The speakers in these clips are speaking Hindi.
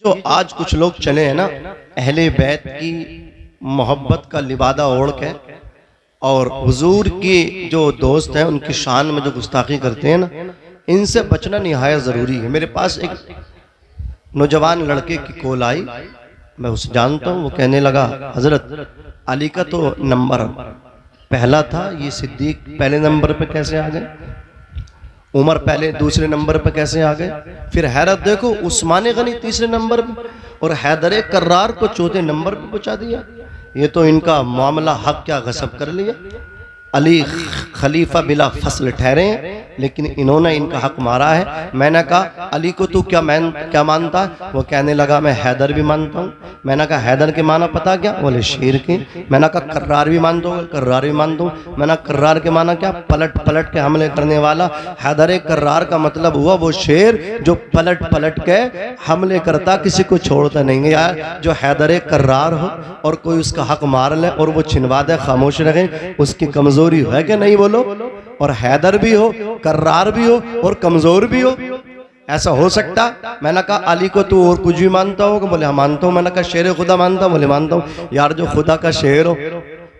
जो आज कुछ लोग चले हैं ना, अहले बैत की मोहब्बत का लिबादा ओढ़ के और हुजूर की जो दोस्त हैं उनकी शान में जो गुस्ताखी करते हैं ना, इनसे बचना निहायत ज़रूरी है। मेरे पास एक नौजवान लड़के की कॉल आई, मैं उसे जानता हूँ। वो कहने लगा, हजरत अली का तो नंबर पहला था, ये सिद्दीक पहले नंबर पे कैसे आ गए, उमर पहले दूसरे नंबर पे कैसे आ गए, फिर हैरत देखो उस्मान गनी तीसरे नंबर पे और हैदर कर्रार को चौथे नंबर पे पहुंचा दिया। ये तो इनका मामला हक क्या गसब कर लिया। अली खलीफा बिला फसल ठहरे हैं, लेकिन इन्होंने इनका हक मारा है। मैंने कहा अली को तू क्या मानता है? वो कहने लगा मैं हैदर भी मानता हूँ। मैंने कहा हैदर के माना पता क्या? बोले शेर के। मैंने कहा कर्रार भी मानता हूँ? कर्रार भी मानता हूँ। मैंने कहा कर्रार के माना क्या? पलट पलट के हमले करने वाला। हैदर कर्रार का मतलब हुआ वो शेर जो पलट पलट के हमले करता, किसी को छोड़ता नहीं है। यार जो हैदर कर्रार हो और कोई उसका हक मार ले और वो छिनवा दे, खामोश रहे, उसकी कमजोरी है कि नहीं बोलो? और हैदर भी हो, कर्रार भी हो और कमजोर भी हो, ऐसा हो सकता? मैंने कहा अली को तू और कुछ भी मानता हो? बोले हाँ मानता हूँ। मैंने कहा शेर खुदा मानता हूँ? बोले मानता हूँ। यार जो खुदा का शेर हो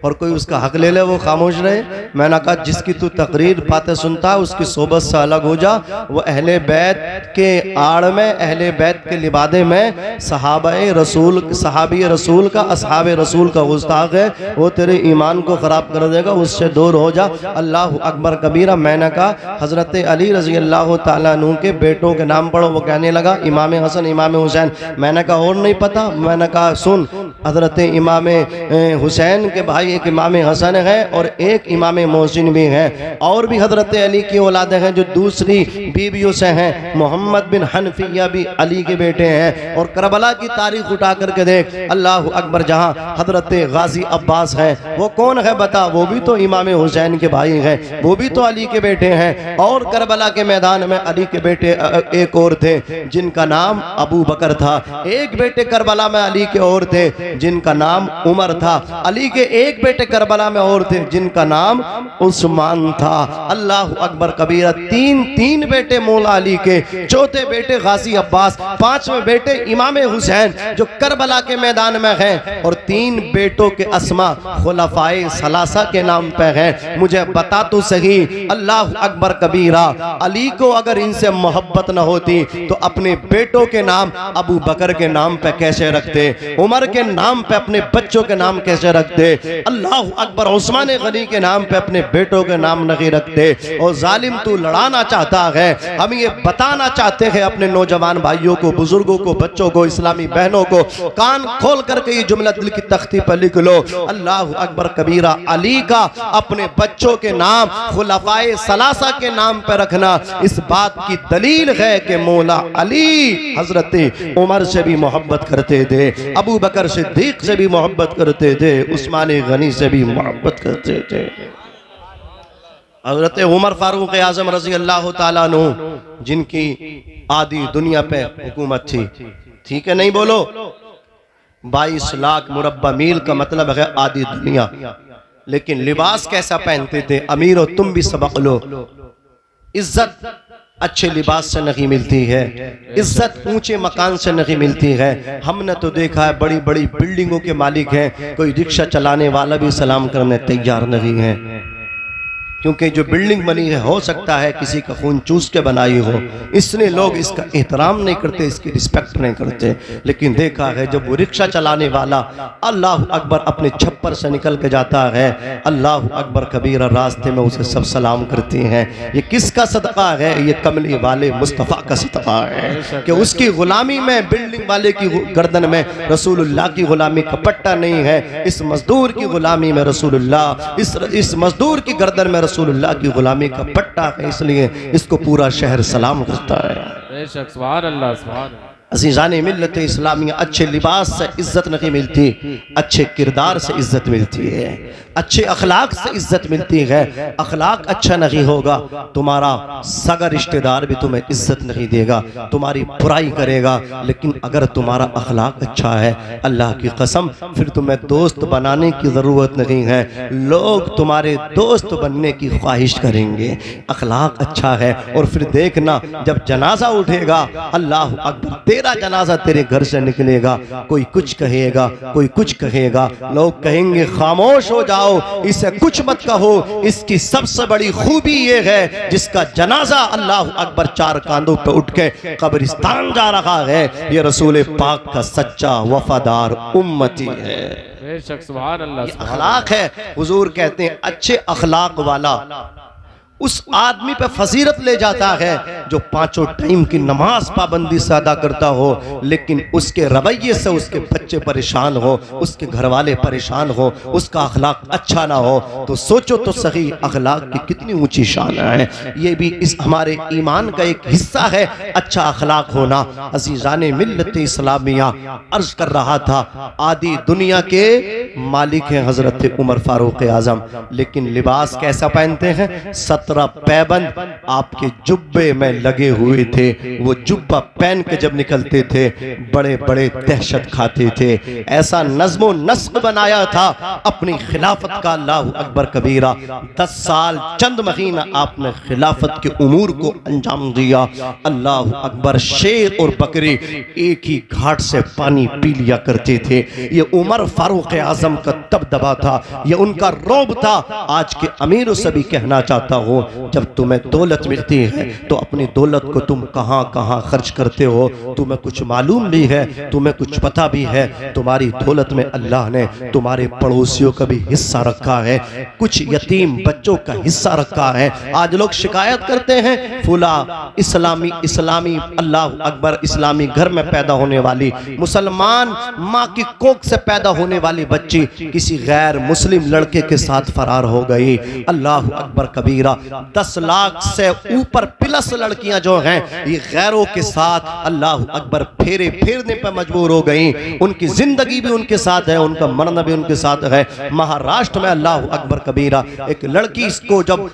और कोई उसका हक ले ले वो खामोश रहे। मैंने कहा जिसकी तू तकरीर बातें सुनता है उसकी सोबत से अलग हो जा। वो अहले बैत के आड़ में, अहले बैत के लिबादे में सहाबी रसूल का, असहाब रसूल का गुस्ताख है, वो तेरे ईमान को ख़राब कर देगा, उससे दूर हो जा। अल्लाह अकबर कबीरा। मैंने कहा हज़रत अली रज़ी अल्लाह तआला अन्हु के बेटों के नाम पढ़ो। वो कहने लगा इमाम हसन, इमाम हुसैन। मैंने कहा और नहीं पता? मैंने कहा सुन, हज़रत इमाम हुसैन के भाई एक इमाम हसन है और एक इमाम मोहसिन भी है, और भी हजरत अली की औलाद हैं जो दूसरी बीवियों से हैं। मोहम्मद बिन हनफिया भी अली के बेटे हैं। और करबला की तारीख उठा करके देख, अल्लाह अकबर, जहां हजरत गाजी अब्बास हैं वो कौन है बता? वो भी तो इमाम हुसैन के भाई हैं, वो भी तो अली के बेटे हैं। और करबला के मैदान में अली के बेटे एक और थे जिनका नाम अबू बकर था। एक बेटे करबला में अली के और थे जिनका नाम उमर था। अली के एक बेटे करबला में और थे जिनका नाम उस्मान था। अल्लाह अकबर कबीरा। तीन बेटे मौला अली के, चौथे बेटे गाजी अब्बास, पांचवें बेटे इमाम हुसैन जो करबला के मैदान में हैं, और 3 बेटों के अस्मा खुलफाए सलासा के नाम पे हैं। मुझे बता तो सही, अल्लाह अकबर कबीरा, अली को अगर इनसे मोहब्बत न होती तो अपने बेटों के नाम अबू बकर के नाम पे कैसे रखते, उमर के नाम पे अपने बच्चों के नाम कैसे रखते, अल्लाह अकबर उस्मान गनी के नाम पे अपने बेटों के नाम नहीं रखते। और जालिम तू लड़ाना चाहता है, हम ये बताना चाहते हैं अपने नौजवान भाइयों को, बुजुर्गों को, बच्चों को, इस्लामी बहनों को, कान खोल करके ये जुमला दिल की तख्ती पर लिख लो। अल्लाह अकबर कबीरा, अली का अपने बच्चों के नाम खुलफाए सलासा के नाम पर रखना इस बात की दलील है कि मौला अली हजरत उमर से भी मोहब्बत करते थे, अबू बकर सिद्दीक से भी मोहब्बत करते थे, उस्मान गनी से भी मोहब्बत करते थे। हज़रत उमर फारूक आज़म रज़ी अल्लाह ताला अन्हु जिनकी आधी दुनिया पे हुकूमत थी, ठीक है नहीं बोलो? 22 लाख मुरब्बा मील का मतलब है आधी दुनिया। लेकिन लिबास कैसा पहनते थे? अमीर हो तुम भी सबक लो। इज्जत अच्छे लिबास से नहीं मिलती है, इज्जत ऊंचे मकान से नहीं मिलती है। हमने तो देखा है बड़ी बड़ी बिल्डिंगों के मालिक हैं, कोई रिक्शा चलाने वाला भी सलाम करने तैयार नहीं है, क्योंकि जो बिल्डिंग बनी है हो सकता है किसी का खून चूस के बनाई हो, इसलिए लोग इसका एहतराम नहीं करते, इसकी रिस्पेक्ट नहीं करते। लेकिन देखा है जब वो रिक्शा चलाने वाला अल्लाह अकबर अपने छप्पर से निकल के जाता है, अल्लाह अकबर कबीरा, रास्ते में उसे सब सलाम करते हैं। ये किसका सदका है? ये कमली वाले मुस्तफ़ा का सदका है कि उसकी गुलामी में, बिल्डिंग वाले की गर्दन में रसूलुल्लाह की गुलामी का पट्टा नहीं है, इस मजदूर की गुलामी में रसूलुल्लाह, इस मजदूर की गर्दन में रसूलुल्लाह की गुलामी का पट्टा है, इसलिए इसको पूरा शहर सलाम करता है। बेशक, सुभान अल्लाह, सुभान अल्लाह। अज़ीज़ाने मिल्लत इस्लामिया, अच्छे लिबास से इज्जत नहीं मिलती, अच्छे किरदार से इज्जत मिलती है, अच्छे अखलाक से इज्जत मिलती है। अखलाक अच्छा नहीं होगा, तुम्हारा सगा रिश्तेदार भी तुम्हें इज्जत नहीं देगा, तुम्हारी बुराई करेगा। लेकिन अगर तुम्हारा अखलाक अच्छा है, अल्लाह की कसम, फिर तुम्हें दोस्त बनाने की ज़रूरत नहीं है, लोग तुम्हारे दोस्त बनने की ख्वाहिश करेंगे। अखलाक अच्छा है। और फिर देखना जब जनाजा उठेगा, अल्लाह अकबर, तेरा जनाजा तेरे घर से निकलेगा, कोई कुछ कहेगा, कोई कुछ कहेगा, लोग कहेंगे खामोश हो जाओ, इसे कुछ मत कहो। इसकी सबसे बड़ी खूबी ये है जिसका जनाजा अल्लाह अकबर 4 कांधों पे उठ के कब्रिस्तान जा रहा है, ये रसूल पाक का सच्चा वफादार उम्मती है। बेशक सुभान अल्लाह। ये अखलाक है। हुजूर कहते हैं अच्छे अखलाक वाला उस आदमी पे फजीलत ले जाता है जो 5 टाइम की नमाज पाबंदी से अदा करता हो, लेकिन उसके रवैये से उसके बच्चे परेशान हो, उसके घर वाले परेशान हो, उसका अखलाक अच्छा ना हो, तो सोचो तो सही अखलाक की कितनी ऊंची शान है। ये भी इस हमारे ईमान का एक हिस्सा है, अच्छा अखलाक होना। अजीज़ाने मिल्लत इस्लामिया अर्ज कर रहा था, आदि दुनिया के मालिक हैं हजरत उमर फारूक आजम, लेकिन लिबास कैसा पहनते हैं? 17 पैबंद आपके जुब्बे में लगे हुए थे। वो जुब्बा पहन के जब निकलते थे बड़े बड़े दहशत खाते थे। ऐसा नज़्मो नस्ब बनाया था अपनी खिलाफत का। अल्लाह अकबर कबीरा 10 साल चंद महीना आपने खिलाफत के उमूर को अंजाम दिया। अल्लाह अकबर शेर और बकरी एक ही घाट से पानी पी लिया करते थे। ये उमर फारूक आजम का दबदबा था, ये उनका रौब था। आज के अमीरों से भी कहना चाहता हूँ, जब तुम्हें दौलत मिलती है तो अपनी दौलत को तुम कहां कहां खर्च करते हो तुम्हें कुछ मालूम नहीं है, तुम्हें कुछ पता भी है। तुम्हारी दौलत में अल्लाह ने तुम्हारे पड़ोसियों का भी हिस्सा रखा है, कुछ यतीम बच्चों का हिस्सा रखा है। आज लोग शिकायत करते हैं फुला इस्लामी इस्लामी अल्लाह अकबर इस्लामी घर में पैदा होने वाली मुसलमान माँ की कोख से पैदा होने वाली बच्ची किसी गैर मुस्लिम लड़के के साथ फरार हो गई। अल्लाह अकबर कबीरा 10 लाख से ऊपर प्लस लड़कियां जो हैं ये गैरों के साथ अल्लाह अकबर फेरे फेरने पर मजबूर हो गई। उनकी जिंदगी भी उनके साथ है, उनका मरना भी उनके साथ है। महाराष्ट्र में अल्लाह अकबर कबीरा एक लड़की को जब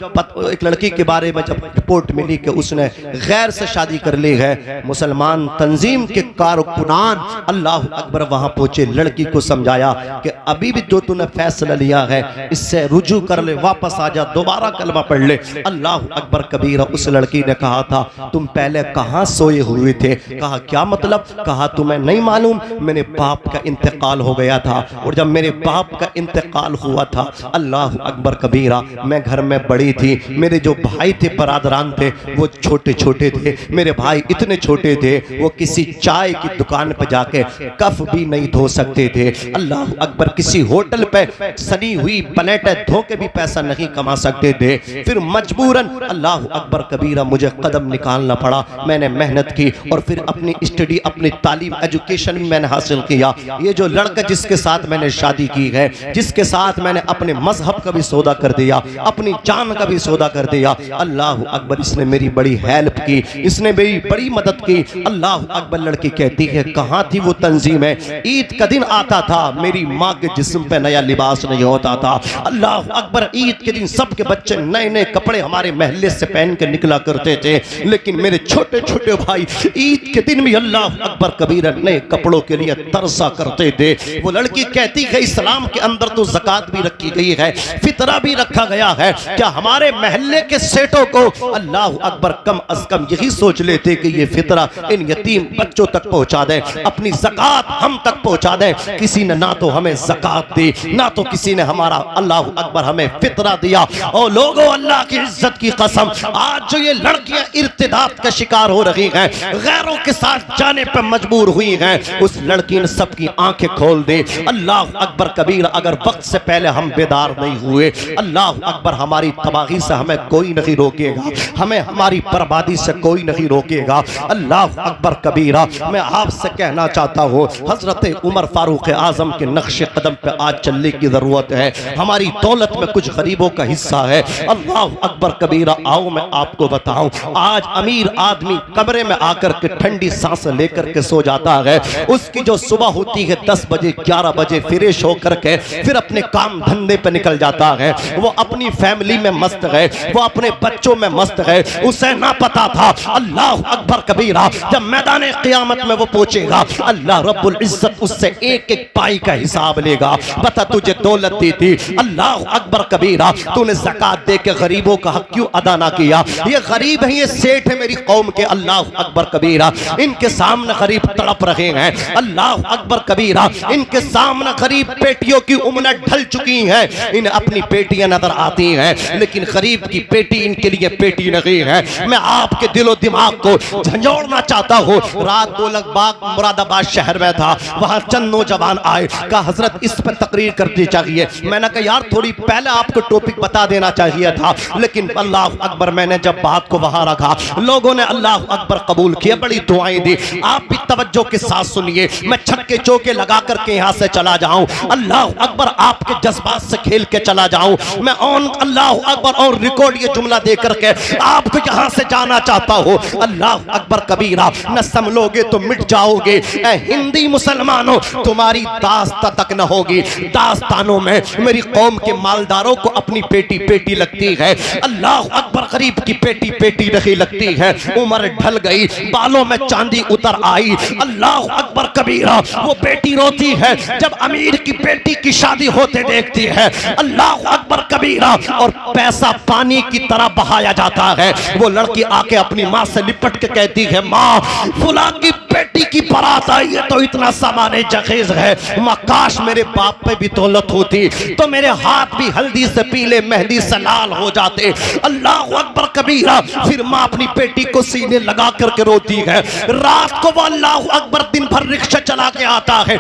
एक लड़की के बारे में जब रिपोर्ट मिली कि उसने गैर से शादी कर ली है, मुसलमान तंजीम के कारकुनान अल्लाह अकबर वहां पहुंचे, लड़की को समझाया कि अभी भी जो तूने फैसला लिया है इससे रुजू कर ले, वापस आ जा, दोबारा कलमा पढ़ ले। अल्लाह अकबर कबीरा उस लड़की ने कहा था तुम पहले कहां सोए हुए थे? कहा क्या मतलब? कहा तुम्हें नहीं मालूम मेरे बाप का इंतकाल हो गया था, और जब मेरे बाप का इंतकाल हुआ था अल्लाह अकबर कबीरा मैं घर में बड़ी थी, मेरे जो भाई थे बरादरान थे वो छोटे छोटे थे, मेरे भाई इतने छोटे थे वो किसी चाय की दुकान पे जाके कफ भी नहीं धो सकते थे। अल्लाह अकबर किसी होटल पे सनी हुई प्लेटें धो के भी पैसा नहीं कमा सकते थे। फिर मजबूरन अल्लाह अकबर कबीरा मुझे कदम निकालना पड़ा, मैंने मेहनत की और फिर अपनी स्टडी अपनी तालीम एजुकेशन भी मैंने हासिल किया। ये जो लड़का जिसके साथ मैंने शादी की है, जिसके साथ मैंने अपने मजहब का भी सौदा कर दिया, अपनी जान का भी सौदा कर दिया, अल्लाह अकबर इसने मेरी बड़ी हेल्प की, इसने मेरी बड़ी मदद की। अल्लाह अकबर लड़की कहती है कहाँ थी वो तंजीमें? ईद का दिन आता था मेरी माँ के जिस्म पे नया लिबास नहीं होता था। अल्लाह अकबर ईद के दिन सबके बच्चे नए नए कपड़े हमारे महल्ले से पहन के निकला करते थे, लेकिन मेरे छोटे छोटे भाई ईद के दिन भी अल्लाह अकबर कबीरा नए कपड़ों के लिए तरसा करते थे। वो लड़की कहती है इस्लाम के अंदर तो ज़कात भी रखी गई है, फितरा भी रखा गया है, क्या हमारे महल्ले के सेठों को अल्लाह अकबर कम अज कम यही सोच लेते कि ये फितरा इन यतीम बच्चों तक पहुंचा दे, अपनी ज़कात हम तक पहुंचा दे। किसी ने ना तो हमें ज़कात दी, ना तो किसी ने हमारा अल्लाह अकबर हमें फितरा दिया। और लोगों अल्लाह की इज्जत की कसम, आज जो ये लड़कियां इर्तिदाद का शिकार हो रही हैं, गैरों के साथ जाने पर मजबूर हुई हैं, उस लड़की ने सबकी आंखें खोल दी। अल्लाह अकबर कबीर अगर वक्त से पहले हम बेदार नहीं हुए, अल्लाह अकबर हमारी तबाही से हमें कोई नहीं रोकेगा, हमें हमारी बर्बादी से कोई नहीं रोकेगा। अल्लाह अकबर कबीरा मैं आपसे कहना चाहता हूँ हजरत उमर फारूक आजम के नक्शे कदम पे आज चलने की जरूरत है। हमारी दौलत में कुछ गरीबों का हिस्सा है। अल्लाह अकबर कबीरा आओ मैं आपको बताऊं, आज अमीर आदमी कमरे में आकर के ठंडी सांस लेकर के सो जाता है, उसकी जो सुबह होती है 10 बजे 11 बजे फ्रेश होकर के फिर अपने काम धंधे पे निकल जाता है, वो अपनी फैमिली में मस्त है, वो अपने बच्चों में मस्त है। उसे ना पता था अल्लाह अकबर कबीरा जब मैदान क़यामत में वो पहुंचेगा अल्लाह रब्बुल इज्जत उससे एक एक पाई का हिसाब लेगा। बता तुझे दौलत दी थी, अल्लाह अकबर कबीरा तूने ज़कात दे के गरीबों गरीबों का हक क्यों अदा ना किया? ये गरीब है, ये सेठ है मेरी कौम के, अल्लाह अकबर कबीरा। इनके सामने गरीब तड़प रहे हैं, अल्लाह अकबर कबीरा। इनके सामने गरीब पेटियों की उम्र ढल चुकी है, इन्हें अपनी पेटियां नजर आती हैं, लेकिन गरीब की पेटी इनके लिए पेटी नहीं है। मैं आपके दिलो दिमाग को झंझोड़ना चाहता हूँ। रात दौलतबाग मुरादाबाद शहर में था, वहां चंद नौजवान आए, कहा हजरत इस पर तकरीर करनी चाहिए। मैंने कहा यार थोड़ी पहले आपको टॉपिक बता देना चाहिए था, लेकिन अल्लाह अकबर मैंने जब बात को वहां रखा, लोगों ने अल्लाह अकबर कबूल किया, बड़ी दुआएं दी। आप भी तवज्जो के साथ सुनिए, मैं छक्के चौके लगा करके यहाँ से चला जाऊं, अल्लाह अकबर आपके जज्बात से खेल के चला जाऊं। मैं ऑन अल्लाह अकबर और रिकॉर्ड ये जुमला दे करके आपको यहाँ से जाना चाहता हूँ। अल्लाह अकबर कबीरा, न संभलोगे तो मिट जाओगे। ऐ हिंदी मुसलमानों, तुम्हारी दास्तां तक न होगी। दास्तानों में मेरी कौम के मालदारों को अपनी पेटी पेटी लगती है, अल्लाह अकबर गरीब की पेटी पेटी नहीं लगती है। उम्र ढल गई, बालों में चांदी उतर आई, अल्लाह अकबर कबीरा। वो बेटी रोती है जब अमीर की बेटी की शादी होते देखती है, अल्लाह अकबर कबीरा, और पैसा पानी की तरह बहाया जाता है। वो लड़की आके अपनी माँ से लिपट के कहती है, माँ फुला की बेटी की बारात आई है तो इतना सामाने जखेज है, माँ काश मेरे बाप पे भी दौलत होती तो मेरे हाथ भी हल्दी से पीले मेहंदी से लाल हो जाते। अल्लाह अकबर कबीरा। फिर माँ अपनी बेटी को सीने लगा करके रोती है। रात को वो अल्लाह अकबर दिन भर रिक्शा चला के आता है,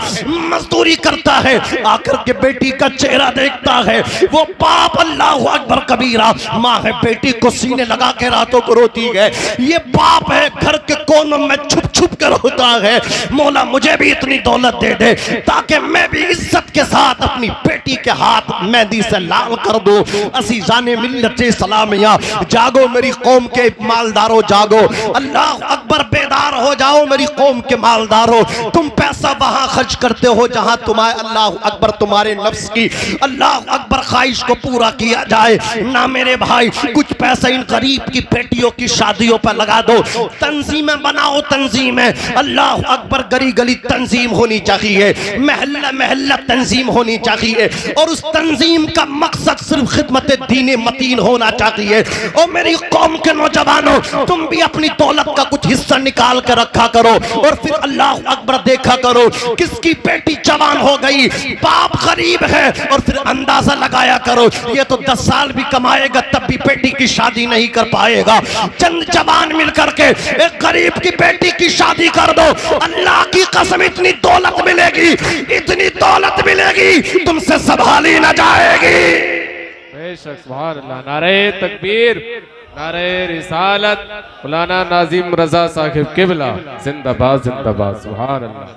मजदूरी करता है, आकर के बेटी का चेहरा देखता है। वो बाप अल्लाह अकबर कबीरा, माँ है बेटी को सीने लगा के रातों को रोती है। ये बाप है घर के कोनों में छुप छुप कर रोता है, मौला मुझे भी इतनी दौलत दे दे ताकि मैं भी इज्जत के साथ अपनी बेटी के हाथ मेहंदी से लाल कर दूं। असीजाने मिल्लत सलामिया, जागो मेरी कौम के मालदारों, जागो। अल्लाह अकबर बेदार हो जाओ मेरी कौम के मालदारों। तुम पैसा वहां खर्च करते हो जहां तुम्हारे अल्लाह अकबर तुम्हारे नफ्स की अल्लाह अकबर ख्वाहिश को पूरा किया जाए ना मेरे भाई। कुछ पैसा इन गरीब की बेटियों की शादियों पर लगा दो, तंजीमें बनाओ, तंजीमें अल्लाह अकबर गली गली तंजीम होनी चाहिए, महल्ला महल्ला तंजीम होनी चाहिए, और उस तंजीम का मकसद सिर्फ खिदमत दीन मतीन होना चाहिए। और मेरी कौम के नौजवानों, तुम भी अपनी दौलत का कुछ हिस्सा निकाल कर रखा करो, और फिर अल्लाह अकबर देखा करो किसकी बेटी जवान हो गई, बाप गरीब है, और फिर अंदाजा लगाया करो ये तो 10 साल भी कमाएगा तब भी बेटी की शादी नहीं कर पाएगा। चंद जवान मिलकर के एक गरीब की बेटी की शादी कर दो, अल्लाह की कसम इतनी दौलत मिलेगी, इतनी दौलत मिलेगी तुमसे संभाली न जाएगी। बेशक सुभान अल्लाह। नारे तकबीर, नारे रिसालत, मौलाना नाजिम रजा साहिब किबला जिंदाबाद जिंदाबाद। सुभान अल्लाह,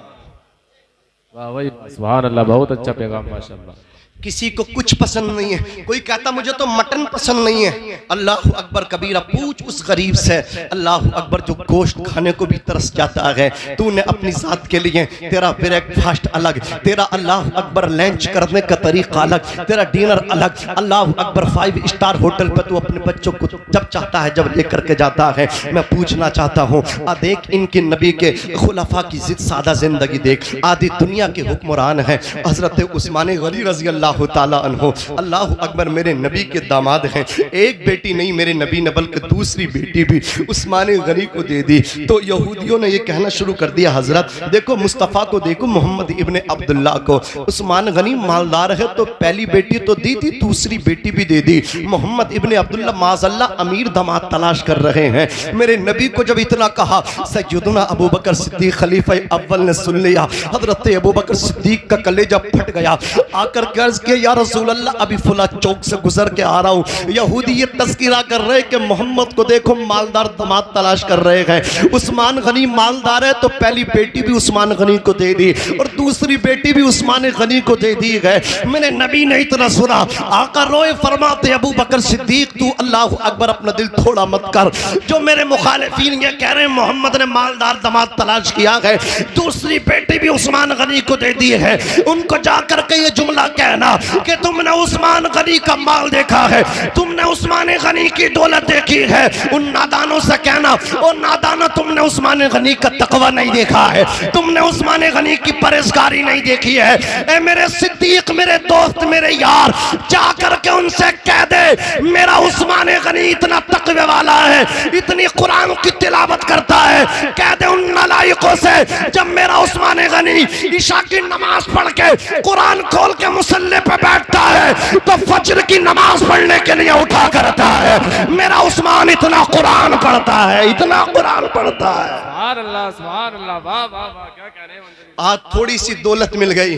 वाह भाई सुभान अल्लाह, बहुत अच्छा पैगाम माशाअल्लाह। किसी को कुछ पसंद नहीं है, कोई कहता मुझे तो मटन पसंद नहीं है, अल्लाह अकबर कबीरा पूछ उस गरीब से, अल्लाह अकबर जो गोश्त खाने को भी तरस जाता है, तूने अपनी जात के लिए तेरा ब्रेकफास्ट अलग, तेरा अल्लाह अकबर लंच करने का तरीका अलग, तेरा डिनर अलग, अल्लाह अकबर 5 स्टार होटल पर तू अपने बच्चों को जब चाहता है जब लेकर के जाता है। मैं पूछना चाहता हूँ, देख इनके नबी के खुलाफा की जिद सादा जिंदगी देख, आधी दुनिया के हुक्मरान है हजरत उस्मान गनी रजी अल्लाह ताला अन्हो, अल्लाह अकबर मेरे नबी के दामाद हैं। एक बेटी नहीं मेरे नबी ने बल्कि दूसरी बेटी भी उस्मान गनी को दे दी। तो यहूदियों ने ये कहना शुरू कर दिया, हजरत देखो मुस्तफ़ा को देखो, मोहम्मद इब्ने अब्दुल्ला को, उस्मान गनी मालदार है तो पहली बेटी तो दी थी, दूसरी बेटी भी दे दी। मोहम्मद इब्ने अब्दुल्ला माज़अल्लाह अमीर दामाद तलाश कर रहे हैं। मेरे नबी को जब इतना कहा, सैयदना अबू बकर सिद्दीक खलीफा अव्वल ने सुन लिया, हजरत अबू बकर सिद्दीक का कलेजा फट गया। आकर कर्ज के या रसूल अल्लाह अभी फुला चौक से गुजर के आ रहा हूँ, यहूदी ये तस्कीरा कर रहे कि मोहम्मद को देखो मालदार दामाद तलाश कर रहे हैं, उस्मान गनी मालदार है तो पहली बेटी भी उस्मान गनी को दे दी और दूसरी बेटी भी उस्मान गनी को दे दी है। मैंने नबी ने इतना सुना, आकर रोए फरमाते अबू बकर सिद्दीक तू अल्लाह अकबर अपना दिल थोड़ा मत कर, जो मेरे मुखालिफीन ये कह रहे हैं मोहम्मद ने मालदार दामाद तलाश किया है, दूसरी बेटी भी उस्मान गनी को दे दी है, उनको जाकर के ये जुमला कहना कहना कि तुमने उस्मान गनी का माल देखा है, तुमने उस्मान गनी की दौलत देखी है। उन नादानों से कहना, ओ नादानो तुमने उस्मान गनी का तकवा नहीं देखा है, तुमने उस्मान गनी की परहेजगारी नहीं देखी है। ए मेरे सिद्दीक, मेरे दोस्त, मेरे यार, जाकर के उनसे कह दे मेरा उस्मान गनी इतना तकवे वाला है, इतनी कुरान की तिलावत करता है। कह दे उन नालायकों से जब मेरा उस्मान गनी ईशा की नमाज पढ़ के कुरान खोल के मुसल्ले पे बैठता है तो फज्र की नमाज पढ़ने के लिए उठा करता है। मेरा उस्मान इतना कुरान पढ़ता है, इतना कुरान पढ़ता है। सुभान अल्लाह, वाह वाह वाह, क्या कह रहे हैं। आज थोड़ी सी दौलत मिल गई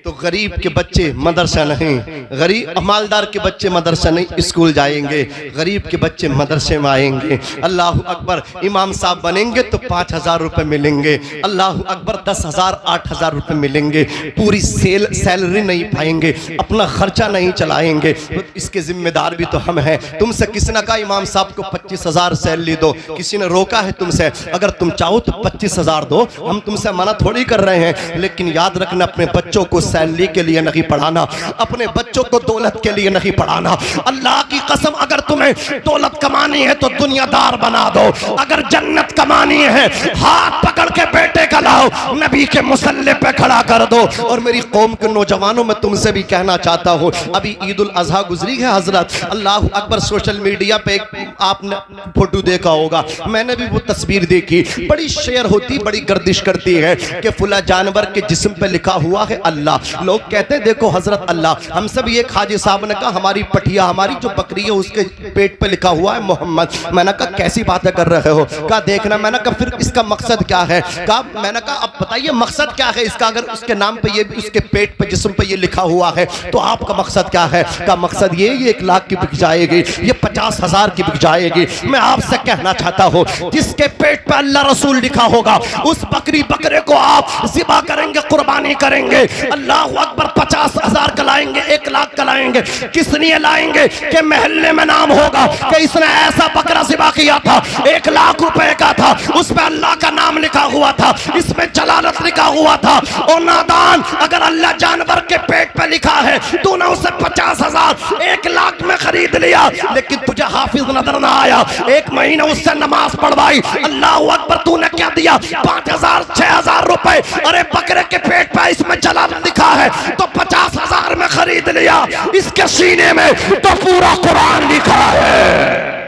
तो गरीब के बच्चे मदरसा नहीं, गरीब मालदार के बच्चे मदरसा नहीं स्कूल जाएंगे, गरीब के बच्चे मदरसे में आएंगे। अल्लाह अकबर, इमाम साहब बनेंगे तो 5,000 रुपए मिलेंगे, अल्लाह अकबर 10,000 8,000 रुपए मिलेंगे, पूरी सैलरी नहीं पाएंगे, अपना खर्चा नहीं चलाएंगे। तो इसके जिम्मेदार भी तो हम हैं। तुमसे किसी ने कहा इमाम साहब को 25,000 सैलरी दो, किसी ने रोका है तुमसे, अगर तुम चाहो तो 25,000 दो, हम तुमसे मना थोड़ी कर रहे हैं। लेकिन याद रखना, अपने बच्चों को सैलरी के लिए नहीं पढ़ाना, अपने बच्चों को दौलत के लिए नहीं पढ़ाना। अल्लाह की कसम, अगर तुम्हें दौलत कमानी है तो दुनियादार बना दो, अगर जन्नत कमानी है हाथ पकड़ के बेटे का लाओ, नबी के मुसल्ले पे खड़ा कर दो। और मेरी कौम के नौजवानों में तुमसे भी कहना चाहता हूँ, अभी ईद उल अजहा गुजरी है हजरत, अल्लाह अकबर, सोशल मीडिया पे आपने फोटो देखा होगा, मैंने भी वो तस्वीर देखी, बड़ी शेयर होती, बड़ी गर्दिश करती है कि फुला जानवर के जिस्म पे लिखा हुआ है अल्लाह। लोग कहते हैं देखो हजरत अल्लाह, हम सब ये खाजी साहब ने कहा हमारी पठिया, हमारी जो बकरी है उसके पेट पे लिखा हुआ है मोहम्मद। मैंने कहा कैसी बातें कर रहे हो? कहा देखना। मैंने कहा फिर इसका मकसद क्या है? कहा, मैंने कहा अब बताइए मकसद क्या है इसका, अगर उसके नाम पे ये उसके पेट पे जिस्म पे ये लिखा हुआ है तो आपका मकसद क्या है? का मकसद ये 1 लाख की बिक जाएगी, ये 50,000 की बिक जाएगी। मैं आपसे कहना चाहता हूँ, जिसके पेट पे अल्लाह रसूल लिखा होगा उस बकरे को आप ज़िबा करेंगे, कुर्बानी करेंगे, अल्लाह अकबर, 50,000 का लाएंगे, 1 लाख का लाएंगे। किस लिए लाएंगे? कि महल्ले में नाम होगा कि इसने ऐसा बकरा ज़िबा किया था, 1 लाख रुपए का था, उस पे अल्लाह का नाम लिखा हुआ था, इसमें जलालत लिखा हुआ था। ओ नादान, अगर अल्लाह जानवर के पेट पे लिखा है, तूने उसे 50,000 1 लाख में खरीद लिया, लेकिन तुझे हाफिज नजर ना आया, 1 महीने उससे नमाज पढ़वाई, अल्लाह अकबर, तूने क्या दिया? 5,000 6,000 रुपए। अरे बकरे के पेट पे इसमें जलालत लिखा है तो 50,000 में खरीद लिया, इसके सीने में तो पूरा कुरान लिखा है।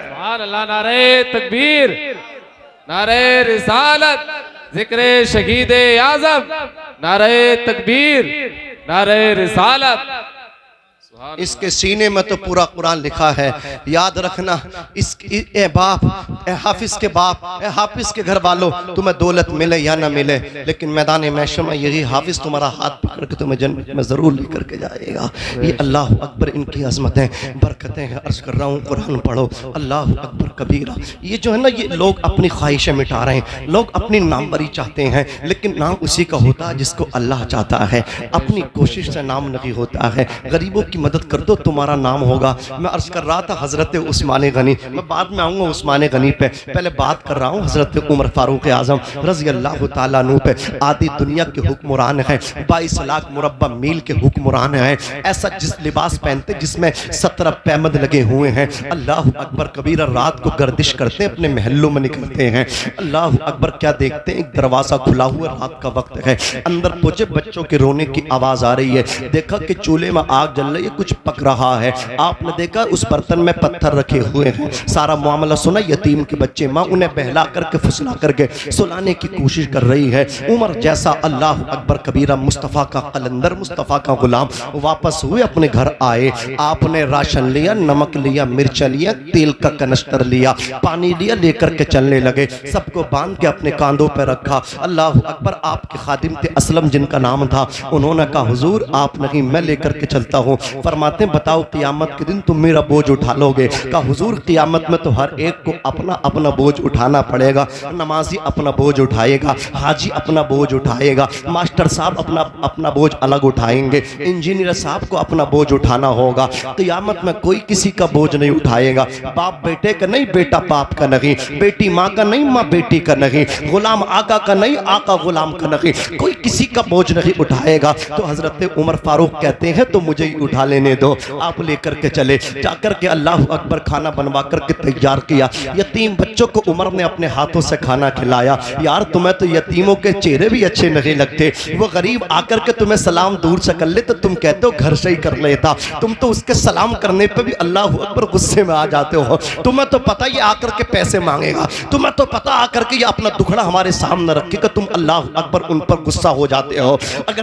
सुभान अल्लाह, नारे तकबीर, नारे रिसालत, जिक्रे शहीदे आज़म, नारे तकबीर, नारे रिसालत। इसके सीने में तो पूरा कुरान लिखा है। याद रखना, ए बाप, ए हाफिज के बाप, ए हाफिज के घर वालों, तुम्हें दौलत मिले या ना मिले, लेकिन मैदान महशर में यही हाफिज तुम्हारा हाथ पकड़ के तुम्हें जन्नत में जरूर लेकर के जाएगा। ये अल्लाह अकबर, इनकी अजमतें, बरकतें हैं। अर्ज कर रहा हूँ, कुरान पढ़ो, अल्लाह अकबर कबीरा। ये जो है ना, ये लोग अपनी ख्वाहिशें मिटा रहे हैं, लोग अपनी नामवरी चाहते हैं, लेकिन नाम उसी का होता है जिसको अल्लाह चाहता है। अपनी कोशिश से नाम नहीं होता है। गरीबों की मदद कर दो, तुम्हारा नाम होगा। मैं अर्ज कर रहा था हजरत उस्मान गनी, मैं बाद में आऊँगा उस्मान गनी पे, पहले बात कर रहा हूँ हजरत उमर फारूक आजम रजी अल्लाह तआला अन्हु पे। आदि दुनिया के हुक्मरान हैं, 22 लाख मुरब्बा मील के हुक्मरान हैं। ऐसा जिस लिबास पहनते जिसमें 17 पैमद लगे हुए हैं। अल्लाह अकबर कबीरा, रात को गर्दिश करते हैं, अपने महलों में निकलते हैं। अल्लाह अकबर, क्या देखते हैं, एक दरवाजा खुला हुआ, रात का वक्त है, अंदर पहुंचे, बच्चों के रोने की आवाज आ रही है। देखा कि चूल्हे में आग जल रही है, कुछ पक रहा है। आपने देखा उस बर्तन में पत्थर रखे हुए हैं। सारा मामला सुना, यतीम के बच्चे, माँ उन्हें बहला करके फुसला करके सुलाने की कोशिश कर रही है। उमर जैसा अल्लाह अकबर कबीरा, मुस्तफ़ा का कलंदर, मुस्तफ़ा का गुलाम, वापस हुए, अपने घर आए। आपने राशन लिया, नमक लिया, मिर्च लिया, तेल का कनस्तर लिया, पानी लिया, लेकर के चलने लगे। सबको बांध के अपने कांधों पर रखा। अल्लाह अकबर, आपके खादिम थे असलम जिनका नाम था, उन्होंने कहा हुजूर आप नहीं, मैं लेकर के चलता हूँ। फरमाते हैं बताओ क़ियामत के दिन तुम मेरा बोझ उठा लोगे? कहा हुजूर क़ियामत में तो हर एक को अपना अपना बोझ उठाना पड़ेगा। नमाजी अपना बोझ उठाएगा, हाजी अपना बोझ उठाएगा, मास्टर साहब अपना अपना बोझ अलग उठाएंगे, इंजीनियर साहब को अपना बोझ उठाना होगा। क़ियामत में कोई किसी का बोझ नहीं उठाएगा। बाप बेटे का नहीं, बेटा बाप का नहीं, बेटी माँ का नहीं, माँ बेटी का नहीं, गुलाम आका का नहीं, आका गुलाम का नहीं, कोई किसी का बोझ नहीं उठाएगा। तो हजरत उमर फारूक कहते हैं तो मुझे ही उठा लेने दो। आप लेकर के चले, जाकर के अल्लाह अकबर खाना बनवा करके तैयार किया। यतीम बच्चों को उमर ने अपने हाथों से खाना खिलाया। यार तुम्हें तो यतीमों के चेहरे भी अच्छे नहीं लगते, वो गरीब आकर के तुम्हें सलाम दूर से कर ले तो तुम कहते हो घर से ही कर लेता। तुम तो उसके सलाम करने पे भी अल्लाह अकबर गुस्से में आ जाते हो। तुम्हें तो पता ये आकर के पैसे मांगेगा, तुम्हें तो पता आकर के ये अपना दुखड़ा हमारे सामने रखेगा, तुम अल्लाह अकबर उन पर गुस्सा हो जाते हो। अगर